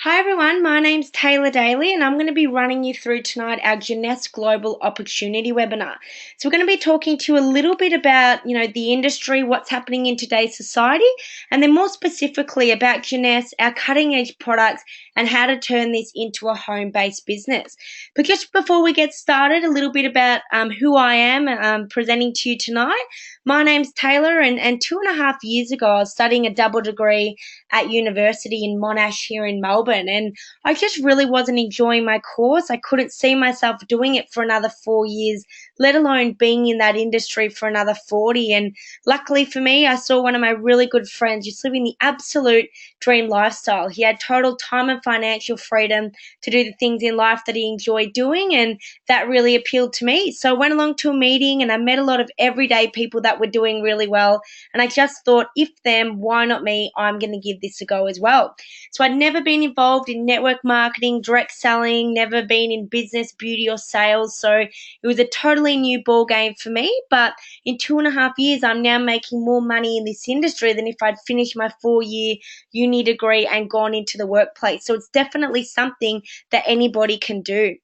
Hi everyone, my name's Tayla Daly and I'm going to be running you through tonight our Jeunesse Global Opportunity webinar. So we're going to be talking to you a little bit about, the industry, what's happening in today's society, and then more specifically about Jeunesse, our cutting edge products, and how to turn this into a home-based business. But just before we get started, a little bit about who I am presenting to you tonight. My name's Tayla and 2.5 years ago I was studying a double degree at university in Monash here in Melbourne. And I just really wasn't enjoying my course. I couldn't see myself doing it for another 4 years, let alone being in that industry for another 40. And luckily for me, I saw one of my really good friends just living the absolute dream lifestyle. He had total time and financial freedom to do the things in life that he enjoyed doing. And that really appealed to me. So I went along to a meeting and I met a lot of everyday people that were doing really well. And I just thought, if them, why not me? I'm going to give this a go as well. So I'd never been involved in network marketing, direct selling, never been in business, beauty, or sales. So it was a totally new ball game for me. But in 2.5 years, I'm now making more money in this industry than if I'd finished my 4-year uni degree and gone into the workplace. So it's definitely something that anybody can do.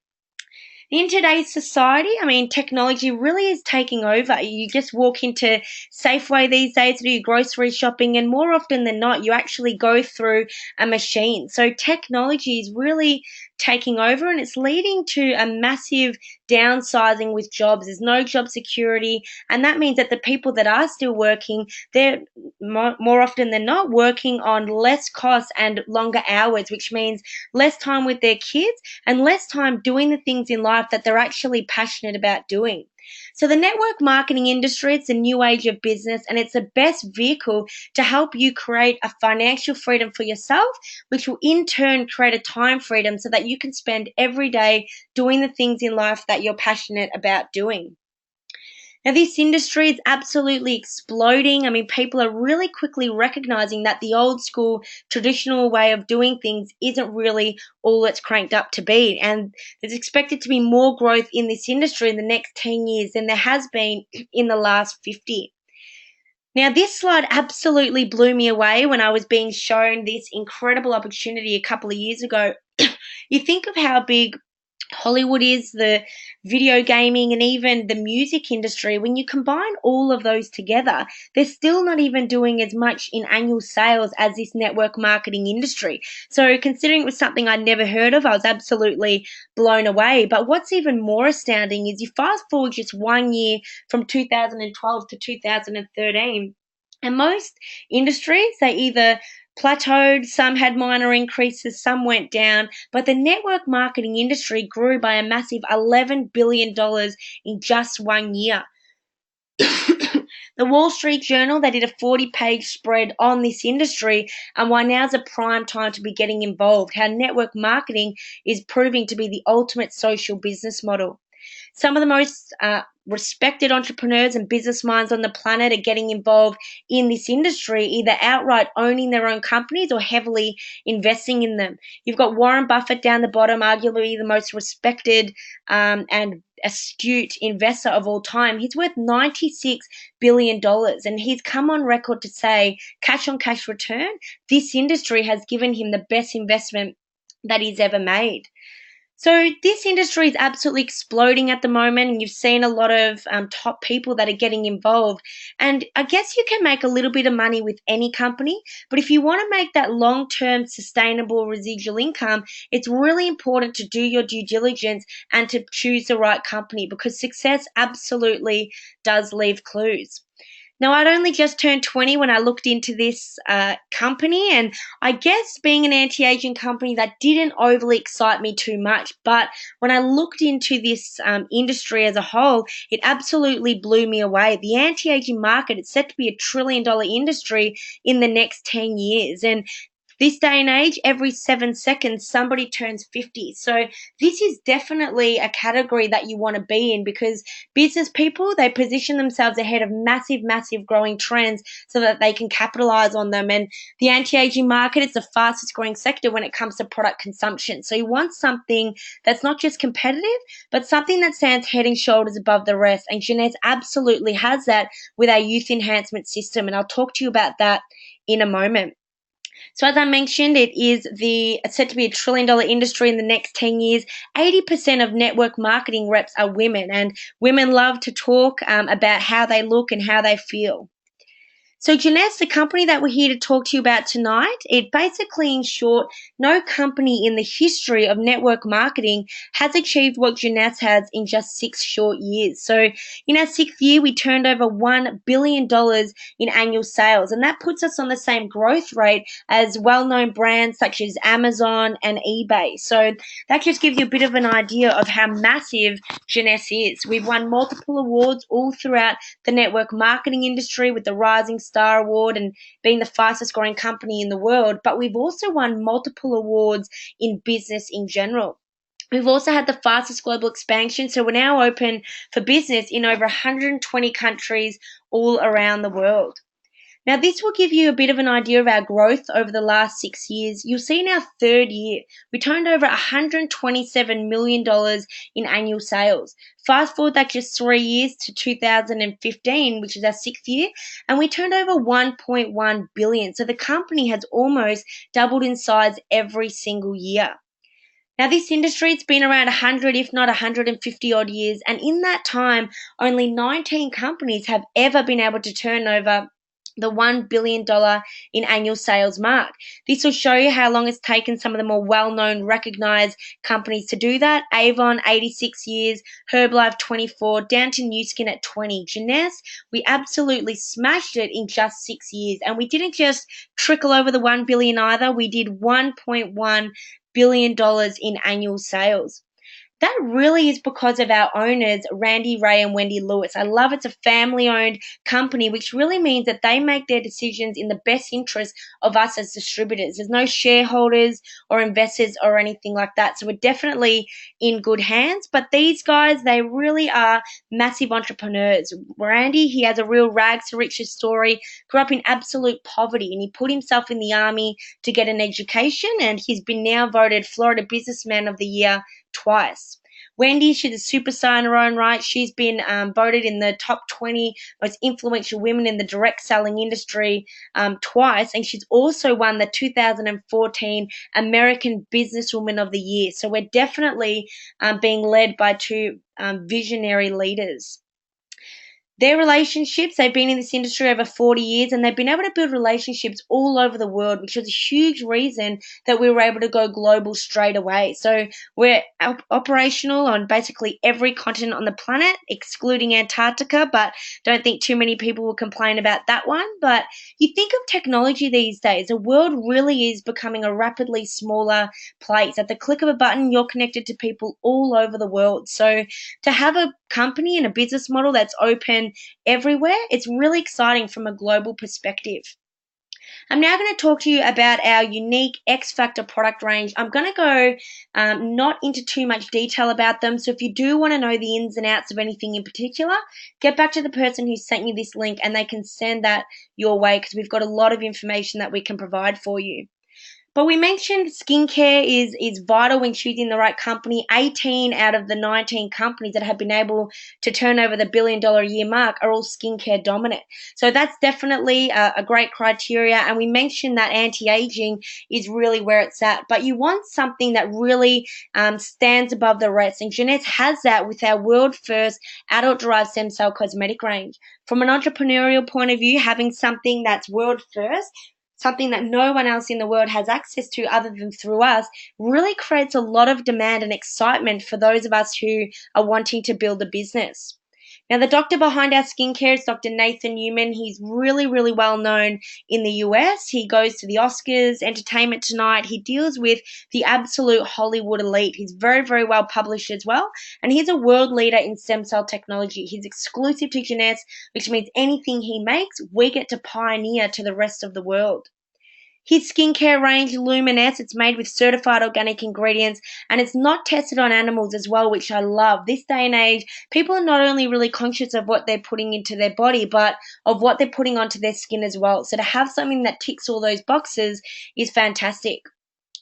In today's society, technology really is taking over. You just walk into Safeway these days to do your grocery shopping, and more often than not, you actually go through a machine. So technology is really taking over, and it's leading to a massive downsizing with jobs. There's no job security, and that means that the people that are still working, they're more often than not working on less costs and longer hours, which means less time with their kids and less time doing the things in life that they're actually passionate about doing. So the network marketing industry, it's a new age of business, and it's the best vehicle to help you create a financial freedom for yourself, which will in turn create a time freedom so that you can spend every day doing the things in life that you're passionate about doing. Now, this industry is absolutely exploding. People are really quickly recognizing that the old school traditional way of doing things isn't really all it's cranked up to be. And there's expected to be more growth in this industry in the next 10 years than there has been in the last 50. Now, this slide absolutely blew me away when I was being shown this incredible opportunity a couple of years ago. You think of how big Hollywood is, the video gaming, and even the music industry. When you combine all of those together, they're still not even doing as much in annual sales as this network marketing industry. So considering it was something I'd never heard of, I was absolutely blown away. But what's even more astounding is you fast forward just 1 year from 2012 to 2013, and most industries, they either plateaued, some had minor increases, some went down, but the network marketing industry grew by a massive $11 billion in just 1 year. The Wall Street Journal, they did a 40-page spread on this industry and why now's a prime time to be getting involved, how network marketing is proving to be the ultimate social business model. Some of the most respected entrepreneurs and business minds on the planet are getting involved in this industry, either outright owning their own companies or heavily investing in them. You've got Warren Buffett down the bottom, arguably the most respected and astute investor of all time. He's worth $96 billion, and he's come on record to say, cash on cash return, this industry has given him the best investment that he's ever made. So this industry is absolutely exploding at the moment, and you've seen a lot of top people that are getting involved. And I guess you can make a little bit of money with any company, but if you want to make that long-term sustainable residual income, it's really important to do your due diligence and to choose the right company, because success absolutely does leave clues. Now, I'd only just turned 20 when I looked into this company, and I guess being an anti-aging company, that didn't overly excite me too much. But when I looked into this industry as a whole, it absolutely blew me away. The anti-aging market is set to be $1 trillion industry in the next 10 years. And this day and age, every 7 seconds, somebody turns 50. So this is definitely a category that you want to be in, because business people, they position themselves ahead of massive, massive growing trends so that they can capitalize on them. And the anti-aging market is the fastest growing sector when it comes to product consumption. So you want something that's not just competitive, but something that stands head and shoulders above the rest. And Jeunesse absolutely has that with our youth enhancement system. And I'll talk to you about that in a moment. So as I mentioned, it's set to be $1 trillion industry in the next 10 years. 80% of network marketing reps are women, and women love to talk about how they look and how they feel. So, Jeunesse, the company that we're here to talk to you about tonight, it basically, in short, no company in the history of network marketing has achieved what Jeunesse has in just 6 short years. So, in our 6th year, we turned over $1 billion in annual sales, and that puts us on the same growth rate as well known brands such as Amazon and eBay. So, that just gives you a bit of an idea of how massive Jeunesse is. We've won multiple awards all throughout the network marketing industry with the Rising Star Award and being the fastest growing company in the world, but we've also won multiple awards in business in general. We've also had the fastest global expansion, so we're now open for business in over 120 countries all around the world. Now, this will give you a bit of an idea of our growth over the last 6 years. You'll see in our 3rd year, we turned over $127 million in annual sales. Fast forward that just 3 years to 2015, which is our 6th year, and we turned over $1.1 billion. So the company has almost doubled in size every single year. Now, this industry, it's been around 100, if not 150 odd years, and in that time, only 19 companies have ever been able to turn over the $1 billion in annual sales mark. This will show you how long it's taken some of the more well-known, recognized companies to do that. Avon, 86 years, Herbalife, 24, down to Nu Skin at 20. Jeunesse, we absolutely smashed it in just 6 years. And we didn't just trickle over the $1 billion either. We did $1.1 billion in annual sales. That really is because of our owners, Randy Ray and Wendy Lewis. I love it's a family owned company, which really means that they make their decisions in the best interest of us as distributors. There's no shareholders or investors or anything like that. So we're definitely in good hands. But these guys, they really are massive entrepreneurs. Randy, he has a real rags to riches story, grew up in absolute poverty, and he put himself in the army to get an education, and he's been now voted Florida Businessman of the Year twice. Wendy, she's a superstar in her own right. She's been voted in the top 20 most influential women in the direct selling industry twice, and she's also won the 2014 American Businesswoman of the Year. So we're definitely being led by two visionary leaders. Their relationships, they've been in this industry over 40 years, and they've been able to build relationships all over the world, which was a huge reason that we were able to go global straight away. So we're operational on basically every continent on the planet, excluding Antarctica, but don't think too many people will complain about that one. But you think of technology these days, the world really is becoming a rapidly smaller place. At the click of a button, you're connected to people all over the world. So to have a company and a business model that's open everywhere, it's really exciting from a global perspective. I'm now going to talk to you about our unique X Factor product range. I'm going to go not into too much detail about them. So if you do want to know the ins and outs of anything in particular, get back to the person who sent you this link and they can send that your way, because we've got a lot of information that we can provide for you. But we mentioned skincare is vital when choosing the right company. 18 out of the 19 companies that have been able to turn over the $1 billion a year mark are all skincare dominant. So that's definitely a great criteria. And we mentioned that anti-aging is really where it's at. But you want something that really stands above the rest. And Jeunesse has that with our world first adult-derived stem cell cosmetic range. From an entrepreneurial point of view, having something that's world first, something that no one else in the world has access to other than through us, really creates a lot of demand and excitement for those of us who are wanting to build a business. Now, the doctor behind our skincare is Dr. Nathan Newman. He's really, really well known in the US. He goes to the Oscars, Entertainment Tonight. He deals with the absolute Hollywood elite. He's very, very well published as well. And he's a world leader in stem cell technology. He's exclusive to Jeunesse, which means anything he makes, we get to pioneer to the rest of the world. His skincare range, Luminous, it's made with certified organic ingredients, and it's not tested on animals as well, which I love. This day and age, people are not only really conscious of what they're putting into their body, but of what they're putting onto their skin as well. So to have something that ticks all those boxes is fantastic.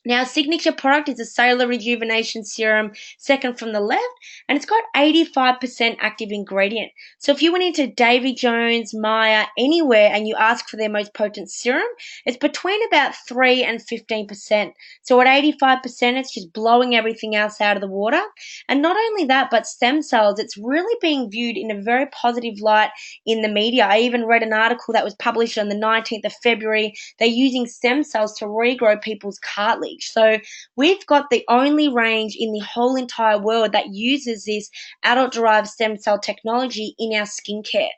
Now, signature product is a cellular rejuvenation serum, second from the left, and it's got 85% active ingredient. So if you went into Davy Jones, Maya, anywhere, and you ask for their most potent serum, it's between about 3 and 15%. So at 85%, it's just blowing everything else out of the water. And not only that, but stem cells, it's really being viewed in a very positive light in the media. I even read an article that was published on the 19th of February. They're using stem cells to regrow people's cartilage. So we've got the only range in the whole entire world that uses this adult-derived stem cell technology in our skincare.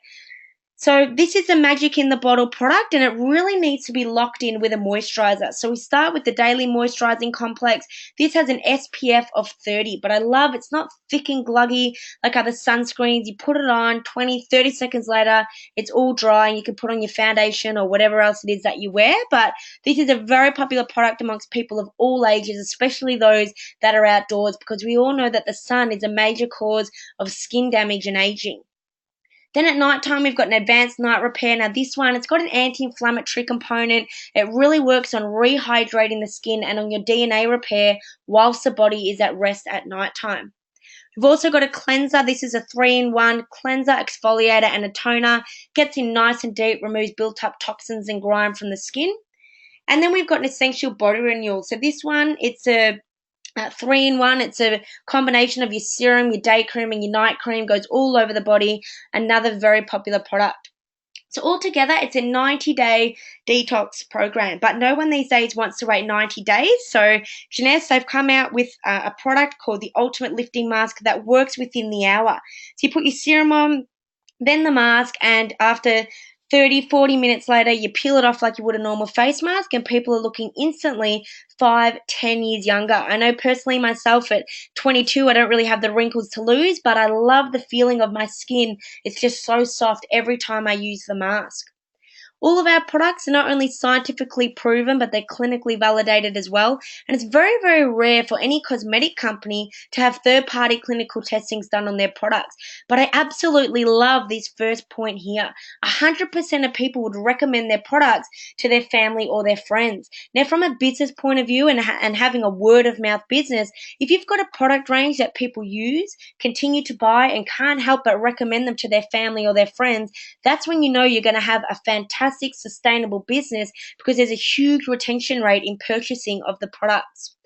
So this is the magic in the bottle product, and it really needs to be locked in with a moisturizer. So we start with the Daily Moisturizing Complex. This has an SPF of 30, but I love it's not thick and gluggy like other sunscreens. You put it on 20, 30 seconds later, it's all dry, and you can put on your foundation or whatever else it is that you wear. But this is a very popular product amongst people of all ages, especially those that are outdoors, because we all know that the sun is a major cause of skin damage and aging. Then at night time, we've got an advanced night repair. Now this one, it's got an anti-inflammatory component. It really works on rehydrating the skin and on your DNA repair whilst the body is at rest at night time. We've also got a cleanser. This is a 3-in-1 cleanser, exfoliator, and a toner. Gets in nice and deep, removes built-up toxins and grime from the skin. And then we've got an essential body renewal. So this one, it's a 3-in-1. It's a combination of your serum, your day cream, and your night cream. Goes all over the body. Another very popular product. So altogether, it's a 90-day detox program, but no one these days wants to wait 90 days. So Jeunesse, they've come out with a product called the Ultimate Lifting Mask that works within the hour. So you put your serum on, then the mask, and after 30, 40 minutes later, you peel it off like you would a normal face mask, and people are looking instantly 5, 10 years younger. I know personally myself at 22, I don't really have the wrinkles to lose, but I love the feeling of my skin. It's just so soft every time I use the mask. All of our products are not only scientifically proven, but they're clinically validated as well. And it's very, very rare for any cosmetic company to have third-party clinical testings done on their products. But I absolutely love this first point here. 100% of people would recommend their products to their family or their friends. Now, from a business point of view and having a word-of-mouth business, if you've got a product range that people use, continue to buy, and can't help but recommend them to their family or their friends, that's when you know you're going to have a fantastic sustainable business, because there's a huge retention rate in purchasing of the products.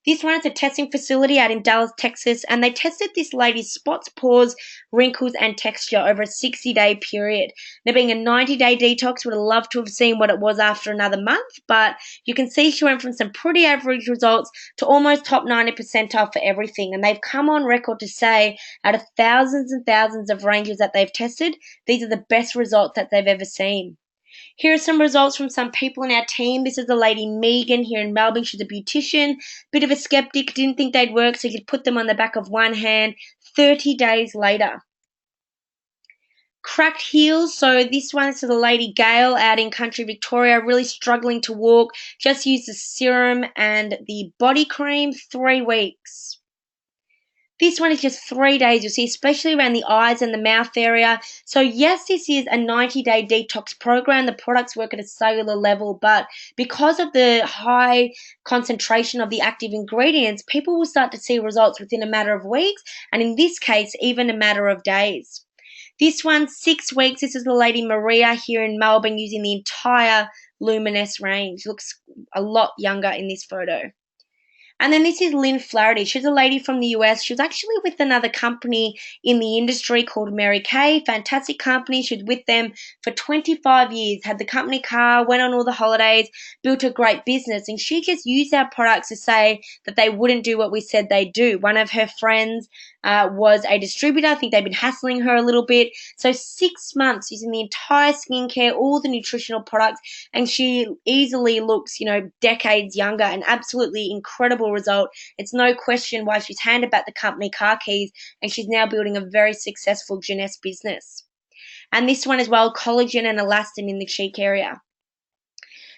This one is a testing facility out in Dallas, Texas, and they tested this lady's spots, pores, wrinkles, and texture over a 60-day period. Now, being a 90-day detox, would have loved to have seen what it was after another month, but you can see she went from some pretty average results to almost top 90 percentile for everything. And they've come on record to say, out of thousands and thousands of ranges that they've tested, these are the best results that they've ever seen. Here are some results from some people in our team. This is the lady Megan here in Melbourne. She's a beautician, bit of a skeptic, didn't think they'd work, so you could put them on the back of one hand. 30 days later. Cracked heels. So this one is to the lady Gail out in country Victoria, really struggling to walk. Just used the serum and the body cream, 3 weeks. This one is just 3 days, you'll see, especially around the eyes and the mouth area. So yes, this is a 90-day detox program. The products work at a cellular level, but because of the high concentration of the active ingredients, people will start to see results within a matter of weeks, and in this case, even a matter of days. This one, 6 weeks. This is the lady Maria here in Melbourne using the entire Luminous range. Looks a lot younger in this photo. And then this is Lynn Flaherty. She's a lady from the US. She was actually with another company in the industry called Mary Kay. Fantastic company. She was with them for 25 years, had the company car, went on all the holidays, built a great business. And she just used our products to say that they wouldn't do what we said they'd do. One of her friends was a distributor. I think they've been hassling her a little bit. So 6 months using the entire skincare, all the nutritional products, and she easily looks, decades younger. An absolutely incredible result. It's no question why she's handed back the company car keys, and she's now building a very successful Jeunesse business. And this one as well, collagen and elastin in the cheek area.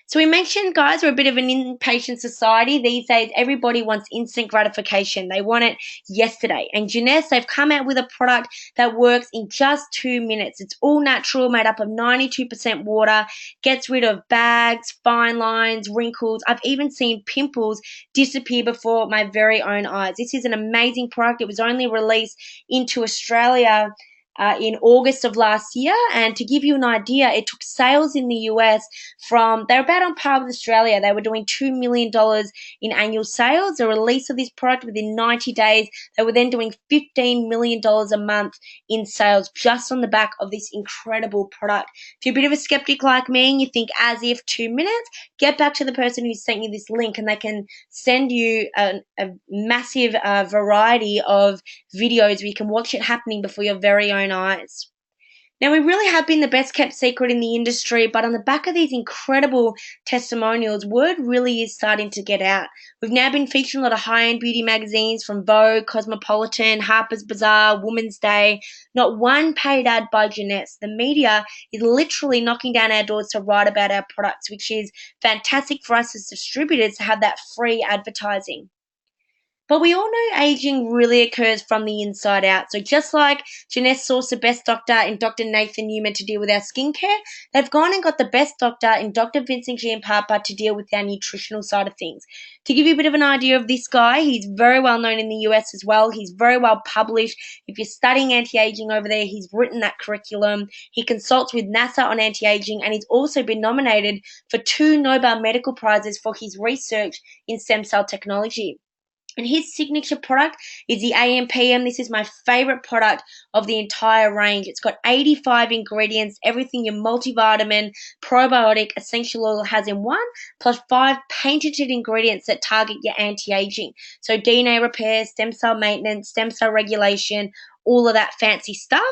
So we mentioned, guys, we're a bit of an impatient society. These days, everybody wants instant gratification. They want it yesterday. And Jeunesse, they've come out with a product that works in just 2 minutes. It's all natural, made up of 92% water, gets rid of bags, fine lines, wrinkles. I've even seen pimples disappear before my very own eyes. This is an amazing product. It was only released into Australia in August of last year. And to give you an idea, it took sales in the US they're about on par with Australia. They were doing $2 million in annual sales. The release of this product within 90 days, they were then doing $15 million a month in sales just on the back of this incredible product. If you're a bit of a skeptic like me and you think as if 2 minutes, get back to the person who sent you this link and they can send you a massive variety of videos where you can watch it happening before your very own eyes. Now, we really have been the best kept secret in the industry, but on the back of these incredible testimonials, word really is starting to get out. We've now been featured in a lot of high-end beauty magazines from Vogue, Cosmopolitan, Harper's Bazaar, Woman's Day. Not one paid ad by Jeunesse. The media is literally knocking down our doors to write about our products, which is fantastic for us as distributors to have that free advertising. But we all know aging really occurs from the inside out. So just like Jeunesse sourced the best doctor in Dr. Nathan Newman to deal with our skincare, they've gone and got the best doctor in Dr. Vincent Giampapa to deal with our nutritional side of things. To give you a bit of an idea of this guy, he's very well known in the US as well. He's very well published. If you're studying anti-aging over there, he's written that curriculum. He consults with NASA on anti-aging, and he's also been nominated for 2 Nobel Medical Prizes for his research in stem cell technology. And his signature product is the AMPM. This is my favorite product of the entire range. It's got 85 ingredients, everything your multivitamin, probiotic, essential oil has in one, plus 5 patented ingredients that target your anti-aging. So DNA repair, stem cell maintenance, stem cell regulation, all of that fancy stuff.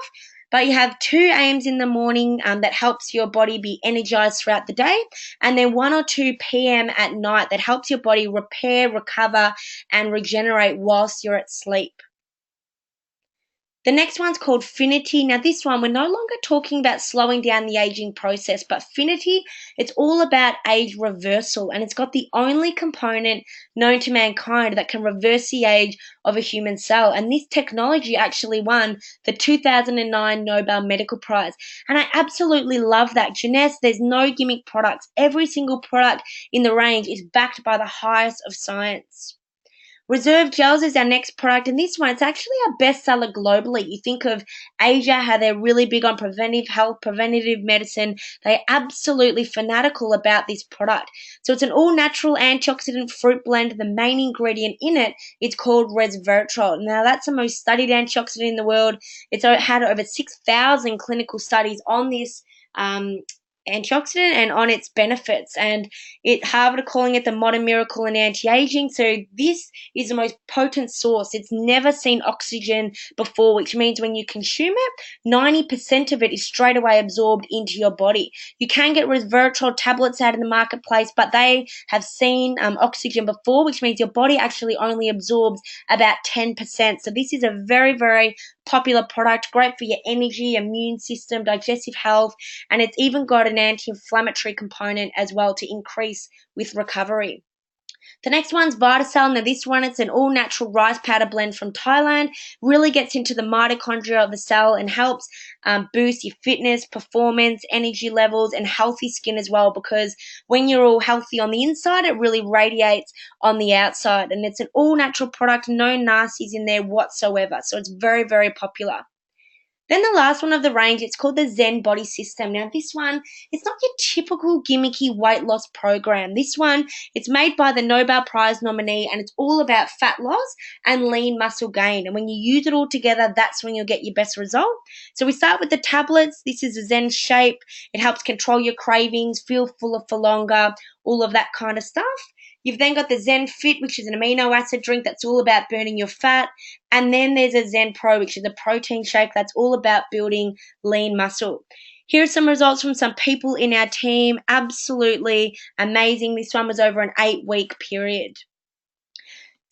But you have 2 AMs in the morning that helps your body be energized throughout the day, and then 1 or 2 PM at night that helps your body repair, recover, and regenerate whilst you're at sleep. The next one's called Finity. Now this one, we're no longer talking about slowing down the aging process, but Finity, it's all about age reversal, and it's got the only component known to mankind that can reverse the age of a human cell. And this technology actually won the 2009 Nobel Medical Prize. And I absolutely love that. Jeunesse, there's no gimmick products. Every single product in the range is backed by the highest of science. Reserve Gels is our next product, and this one, it's actually our bestseller globally. You think of Asia, how they're really big on preventive health, preventative medicine. They're absolutely fanatical about this product. So it's an all-natural antioxidant fruit blend. The main ingredient in it is called resveratrol. Now, that's the most studied antioxidant in the world. It's had over 6,000 clinical studies on this antioxidant and on its benefits, and Harvard are calling it the modern miracle in anti-aging. So this is the most potent source. It's never seen oxygen before, which means when you consume it, 90% of it is straight away absorbed into your body. You can get resveratrol tablets out in the marketplace, but they have seen oxygen before, which means your body actually only absorbs about 10%. So this is a very, very popular product, great for your energy, immune system, digestive health, and it's even got an anti-inflammatory component as well to increase with recovery. The next one's Vitacell. Now this one, it's an all-natural rice powder blend from Thailand. Really gets into the mitochondria of the cell and helps boost your fitness, performance, energy levels, and healthy skin as well, because when you're all healthy on the inside, it really radiates on the outside. And it's an all-natural product, no nasties in there whatsoever. So it's very, very popular. Then the last one of the range, it's called the Zen Body System. Now this one, it's not your typical gimmicky weight loss program. This one, it's made by the Nobel Prize nominee, and it's all about fat loss and lean muscle gain. And when you use it all together, that's when you'll get your best result. So we start with the tablets. This is a Zen shape. It helps control your cravings, feel fuller for longer, all of that kind of stuff. You've then got the Zen Fit, which is an amino acid drink that's all about burning your fat. And then there's a Zen Pro, which is a protein shake that's all about building lean muscle. Here are some results from some people in our team. Absolutely amazing. This one was over an 8-week period.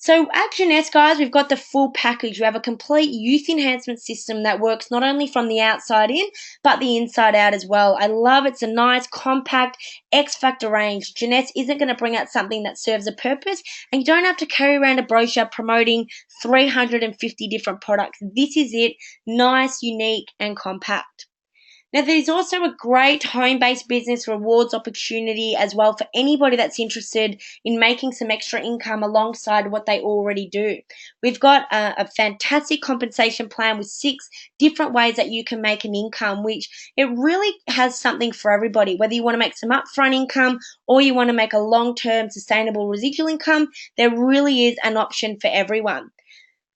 So at Jeunesse, guys, we've got the full package. We have a complete youth enhancement system that works not only from the outside in, but the inside out as well. I love it's a nice, compact, X-Factor range. Jeunesse isn't going to bring out something that serves a purpose, and you don't have to carry around a brochure promoting 350 different products. This is it, nice, unique, and compact. Now, there's also a great home based business rewards opportunity as well for anybody that's interested in making some extra income alongside what they already do. We've got a fantastic compensation plan with 6 different ways that you can make an income, which it really has something for everybody. Whether you want to make some upfront income or you want to make a long term sustainable residual income, there really is an option for everyone.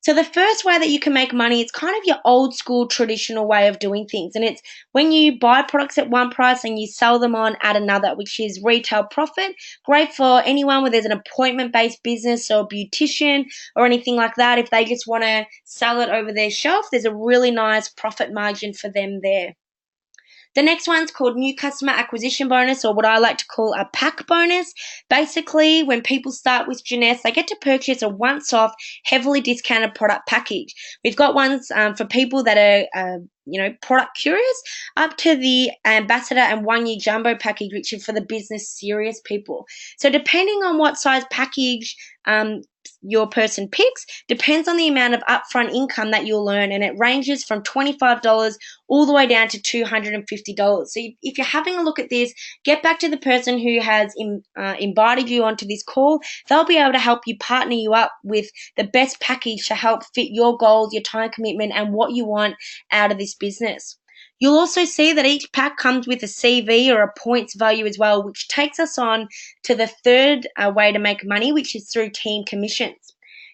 So the first way that you can make money, it's kind of your old school traditional way of doing things. And it's when you buy products at one price and you sell them on at another, which is retail profit. Great for anyone where there's an appointment based business or a beautician or anything like that. If they just want to sell it over their shelf, there's a really nice profit margin for them there. The next one's called New Customer Acquisition Bonus, or what I like to call a pack bonus. Basically, when people start with Jeunesse, they get to purchase a once-off, heavily discounted product package. We've got ones for people that are, product curious, up to the Ambassador and 1 year jumbo package, which is for the business serious people. So depending on what size package your person picks, depends on the amount of upfront income that you'll earn, and it ranges from $25 all the way down to $250. So if you're having a look at this, get back to the person who has invited you onto this call. They'll be able to help you partner you up with the best package to help fit your goals, your time commitment, and what you want out of this business. You'll also see that each pack comes with a CV or a points value as well, which takes us on to the third way to make money, which is through team commissions.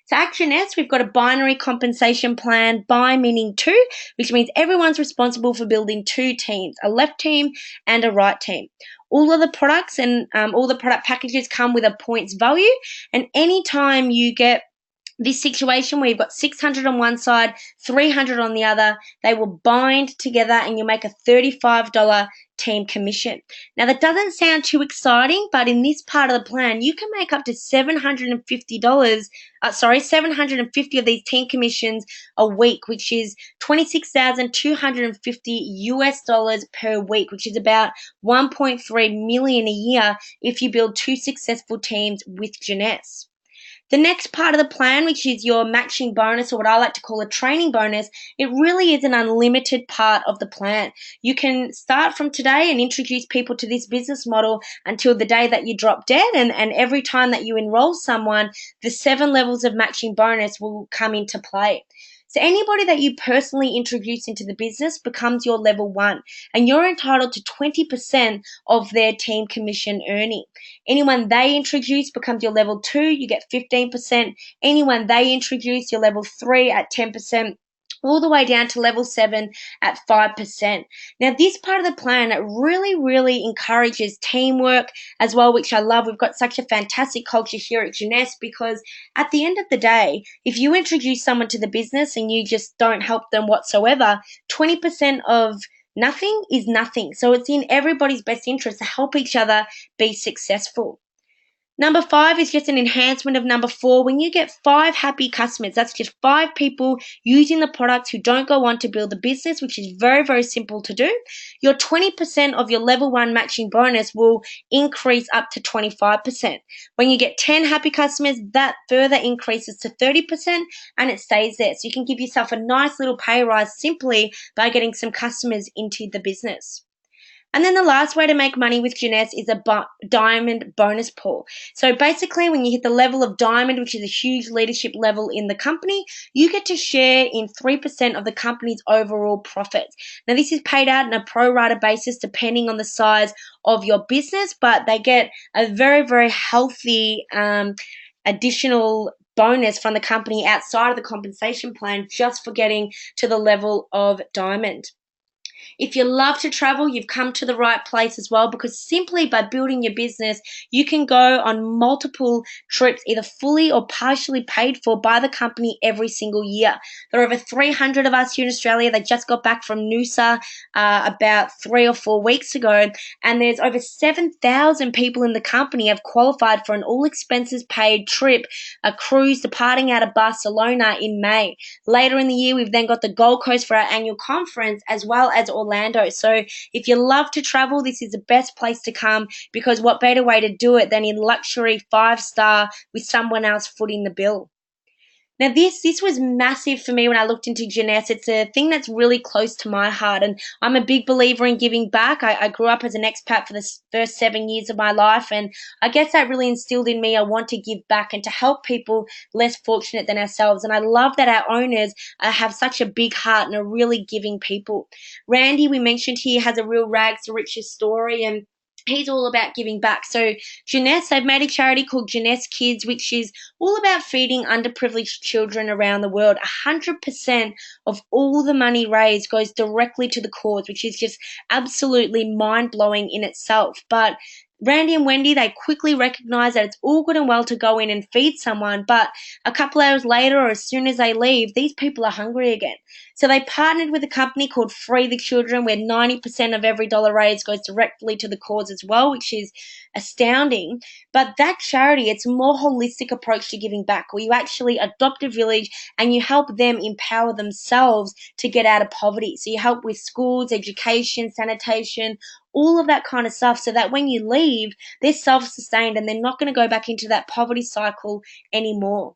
So at Jeunesse, we've got a binary compensation plan, bi meaning two, which means everyone's responsible for building 2 teams, a left team and a right team. All of the products and all the product packages come with a points value, and anytime you get this situation where you've got 600 on one side, 300 on the other, they will bind together and you'll make a $35 team commission. Now that doesn't sound too exciting, but in this part of the plan, you can make up to $750 of these team commissions a week, which is 26,250 US dollars per week, which is about 1.3 million a year if you build 2 successful teams with Jeunesse. The next part of the plan, which is your matching bonus, or what I like to call a training bonus, it really is an unlimited part of the plan. You can start from today and introduce people to this business model until the day that you drop dead, and every time that you enroll someone, the 7 levels of matching bonus will come into play. So anybody that you personally introduce into the business becomes your level 1, and you're entitled to 20% of their team commission earning. Anyone they introduce becomes your level 2, you get 15%. Anyone they introduce, your level 3 at 10%. All the way down to level 7 at 5%. Now, this part of the plan really, really encourages teamwork as well, which I love. We've got such a fantastic culture here at Jeunesse because at the end of the day, if you introduce someone to the business and you just don't help them whatsoever, 20% of nothing is nothing. So it's in everybody's best interest to help each other be successful. Number 5 is just an enhancement of number 4. When you get 5 happy customers, that's just 5 people using the products who don't go on to build a business, which is very, very simple to do. Your 20% of your level 1 matching bonus will increase up to 25%. When you get 10 happy customers, that further increases to 30% and it stays there. So you can give yourself a nice little pay rise simply by getting some customers into the business. And then the last way to make money with Jeunesse is a diamond bonus pool. So basically, when you hit the level of diamond, which is a huge leadership level in the company, you get to share in 3% of the company's overall profits. Now, this is paid out on a pro rata basis depending on the size of your business, but they get a very, very healthy additional bonus from the company outside of the compensation plan just for getting to the level of diamond. If you love to travel, you've come to the right place as well, because simply by building your business, you can go on multiple trips, either fully or partially paid for by the company every single year. There are over 300 of us here in Australia. They just got back from Noosa about 3 or 4 weeks ago, and there's over 7,000 people in the company have qualified for an all expenses paid trip, a cruise departing out of Barcelona in May. Later in the year, we've then got the Gold Coast for our annual conference, as well as Orlando. So if you love to travel, this is the best place to come, because what better way to do it than in luxury 5-star with someone else footing the bill? Now, this was massive for me when I looked into Jeunesse. It's a thing that's really close to my heart, and I'm a big believer in giving back. I grew up as an expat for the first 7 years of my life, and I guess that really instilled in me I want to give back and to help people less fortunate than ourselves. And I love that our owners have such a big heart and are really giving people. Randy, we mentioned here, has a real rags to riches story, and he's all about giving back. So Jeunesse, they've made a charity called Jeunesse Kids, which is all about feeding underprivileged children around the world. 100% of all the money raised goes directly to the cause, which is just absolutely mind-blowing in itself. But Randy and Wendy, they quickly recognize that it's all good and well to go in and feed someone, but a couple hours later or as soon as they leave, these people are hungry again. So they partnered with a company called Free the Children, where 90% of every dollar raised goes directly to the cause as well, which is astounding. But that charity, it's a more holistic approach to giving back, where you actually adopt a village and you help them empower themselves to get out of poverty. So you help with schools, education, sanitation, all of that kind of stuff, so that when you leave, they're self-sustained and they're not going to go back into that poverty cycle anymore.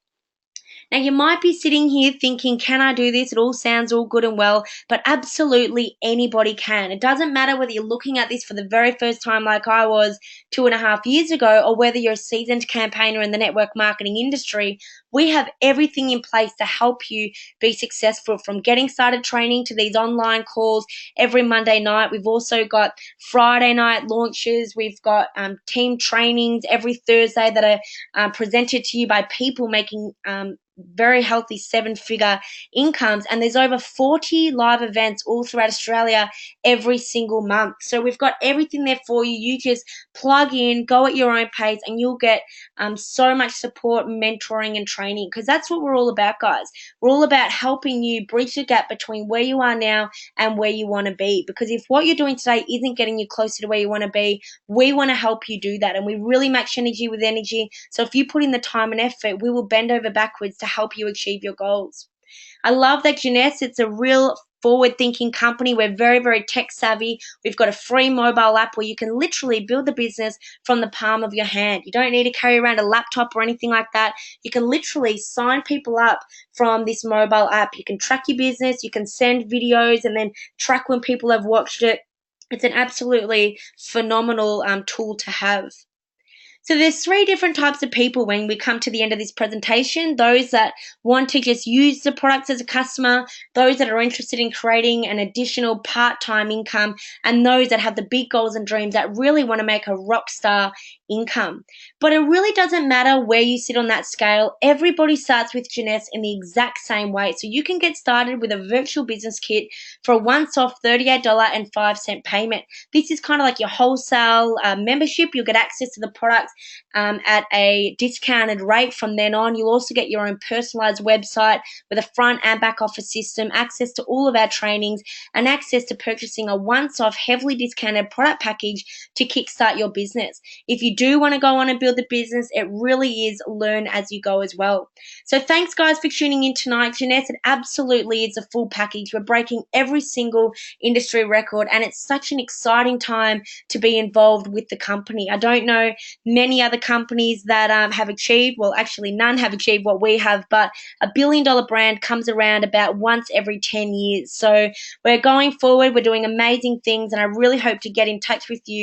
Now, you might be sitting here thinking, can I do this? It all sounds all good and well, but absolutely anybody can. It doesn't matter whether you're looking at this for the very first time, like I was 2.5 years ago, or whether you're a seasoned campaigner in the network marketing industry. We have everything in place to help you be successful, from getting started training to these online calls every Monday night. We've also got Friday night launches. We've got team trainings every Thursday that are presented to you by people making very healthy 7-figure incomes, and there's over 40 live events all throughout Australia every single month. So we've got everything there for you. You just plug in, go at your own pace, and you'll get so much support, mentoring, and training, because that's what we're all about, guys. We're all about helping you bridge the gap between where you are now and where you want to be, because if what you're doing today isn't getting you closer to where you want to be, we want to help you do that, and we really match energy with energy. So if you put in the time and effort, we will bend over backwards to help you achieve your goals. I love that Jeunesse, it's a real forward-thinking company. We're very, very tech-savvy. We've got a free mobile app where you can literally build the business from the palm of your hand. You don't need to carry around a laptop or anything like that. You can literally sign people up from this mobile app. You can track your business. You can send videos and then track when people have watched it. It's an absolutely phenomenal tool to have. So there's 3 different types of people when we come to the end of this presentation: those that want to just use the products as a customer, those that are interested in creating an additional part-time income, and those that have the big goals and dreams that really want to make a rock star income. But it really doesn't matter where you sit on that scale. Everybody starts with Jeunesse in the exact same way. So you can get started with a virtual business kit for a once-off $38.05 payment. This is kind of like your wholesale membership. You'll get access to the products at a discounted rate from then on. You'll also get your own personalized website with a front and back office system, access to all of our trainings, and access to purchasing a once-off heavily discounted product package to kickstart your business. If you do want to go on and build the business, it really is learn as you go as well. So thanks, guys, for tuning in tonight. Jeunesse, it absolutely is a full package. We're breaking every single industry record, and it's such an exciting time to be involved with the company. I don't know many other companies that have achieved, well, actually none have achieved what we have, but a billion-dollar brand comes around about once every 10 years. So we're going forward, we're doing amazing things, and I really hope to get in touch with you